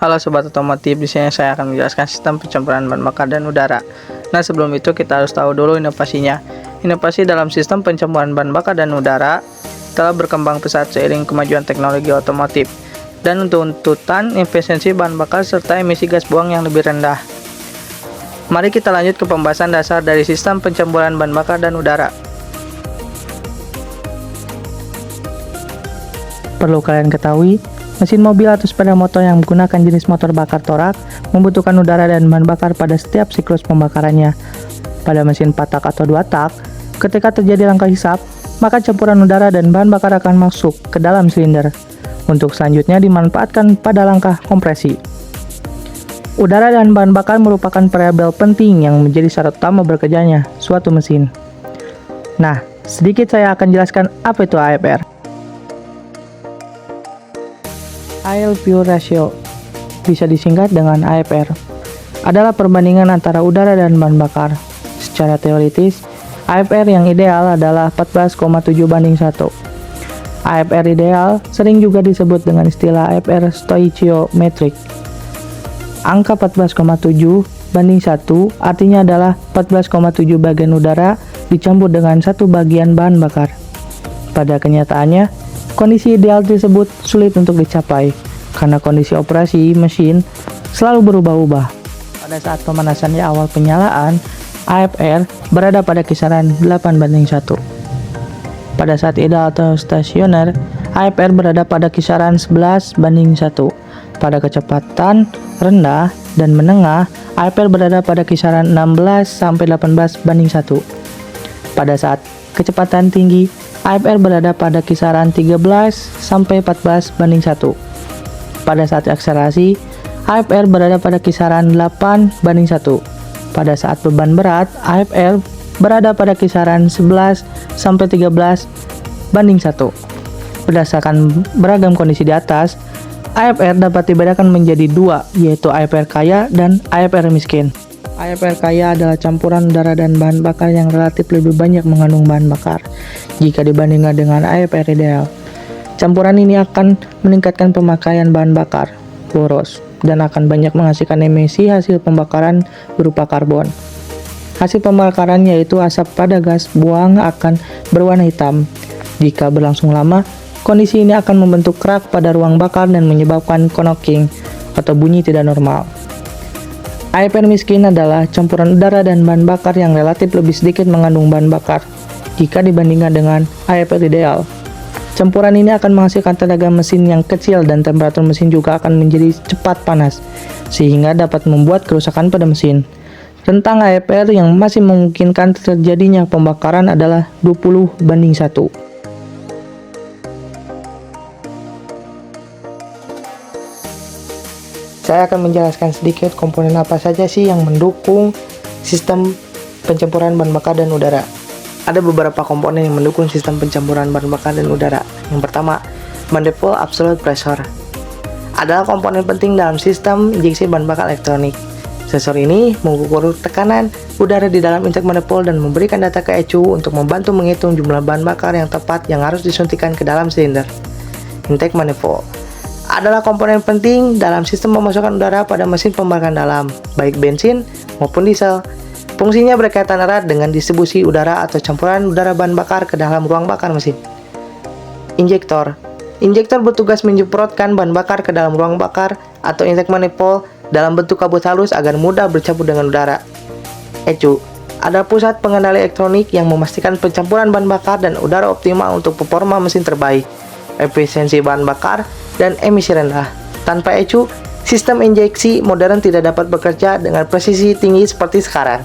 Halo Sobat Otomotif, di sini saya akan menjelaskan sistem pencampuran bahan bakar dan udara. Nah, sebelum itu kita harus tahu dulu inovasinya. Inovasi dalam sistem pencampuran bahan bakar dan udara telah berkembang pesat seiring kemajuan teknologi otomotif dan untuk tuntutan efisiensi bahan bakar serta emisi gas buang yang lebih rendah. Mari kita lanjut ke pembahasan dasar dari sistem pencampuran bahan bakar dan udara. Perlu kalian ketahui, mesin mobil atau sepeda motor yang menggunakan jenis motor bakar torak membutuhkan udara dan bahan bakar pada setiap siklus pembakarannya. Pada mesin 4 tak atau 2 tak, ketika terjadi langkah hisap, maka campuran udara dan bahan bakar akan masuk ke dalam silinder untuk selanjutnya dimanfaatkan pada langkah kompresi. Udara dan bahan bakar merupakan variabel penting yang menjadi syarat utama bekerjanya suatu mesin. Nah, sedikit saya akan jelaskan apa itu AFR. Air Fuel Ratio, bisa disingkat dengan AFR, adalah perbandingan antara udara dan bahan bakar. Secara teoritis, AFR yang ideal adalah 14,7:1. AFR ideal sering juga disebut dengan istilah AFR stoichiometric. Angka 14,7:1 artinya adalah 14,7 bagian udara dicampur dengan 1 bagian bahan bakar. Pada kenyataannya, kondisi ideal tersebut sulit untuk dicapai karena kondisi operasi mesin selalu berubah-ubah. Pada saat pemanasan di awal penyalaan, AFR berada pada kisaran 8:1. Pada saat ideal atau stasioner, AFR berada pada kisaran 11:1. Pada kecepatan rendah dan menengah, AFR berada pada kisaran 16-18:1. Pada saat kecepatan tinggi, AFR berada pada kisaran 13-14:1. Pada saat akselerasi, AFR berada pada kisaran 8:1. Pada saat beban berat, AFR berada pada kisaran 11-13:1. Berdasarkan beragam kondisi di atas, AFR dapat dibedakan menjadi dua, yaitu AFR kaya dan AFR miskin. AFR kaya adalah campuran udara dan bahan bakar yang relatif lebih banyak mengandung bahan bakar jika dibandingkan dengan AFR ideal. Campuran ini akan meningkatkan pemakaian bahan bakar, boros, dan akan banyak menghasilkan emisi hasil pembakaran berupa karbon. Hasil pembakaran yaitu asap pada gas buang akan berwarna hitam. Jika berlangsung lama, kondisi ini akan membentuk kerak pada ruang bakar dan menyebabkan knocking atau bunyi tidak normal. AFR miskin adalah campuran udara dan bahan bakar yang relatif lebih sedikit mengandung bahan bakar jika dibandingkan dengan AFR ideal. Campuran ini akan menghasilkan tenaga mesin yang kecil dan temperatur mesin juga akan menjadi cepat panas, sehingga dapat membuat kerusakan pada mesin. Rentang AFR yang masih memungkinkan terjadinya pembakaran adalah 20:1. Saya akan menjelaskan sedikit komponen apa saja sih yang mendukung sistem pencampuran bahan bakar dan udara. Ada beberapa komponen yang mendukung sistem pencampuran bahan bakar dan udara. Yang pertama, manifold absolute pressure adalah komponen penting dalam sistem injeksi bahan bakar elektronik. Sensor ini mengukur tekanan udara di dalam intake manifold dan memberikan data ke ECU untuk membantu menghitung jumlah bahan bakar yang tepat yang harus disuntikan ke dalam silinder. Intake manifold adalah komponen penting dalam sistem pemasukan udara pada mesin pembakaran dalam, baik bensin maupun diesel. Fungsinya berkaitan erat dengan distribusi udara atau campuran udara bahan bakar ke dalam ruang bakar mesin. Injektor bertugas menyemprotkan bahan bakar ke dalam ruang bakar atau intake manifold dalam bentuk kabut halus agar mudah bercampur dengan udara. ECU ada pusat pengendali elektronik yang memastikan pencampuran bahan bakar dan udara optimal untuk performa mesin terbaik, efisiensi bahan bakar, dan emisi rendah. Tanpa ECU, sistem injeksi modern tidak dapat bekerja dengan presisi tinggi seperti sekarang.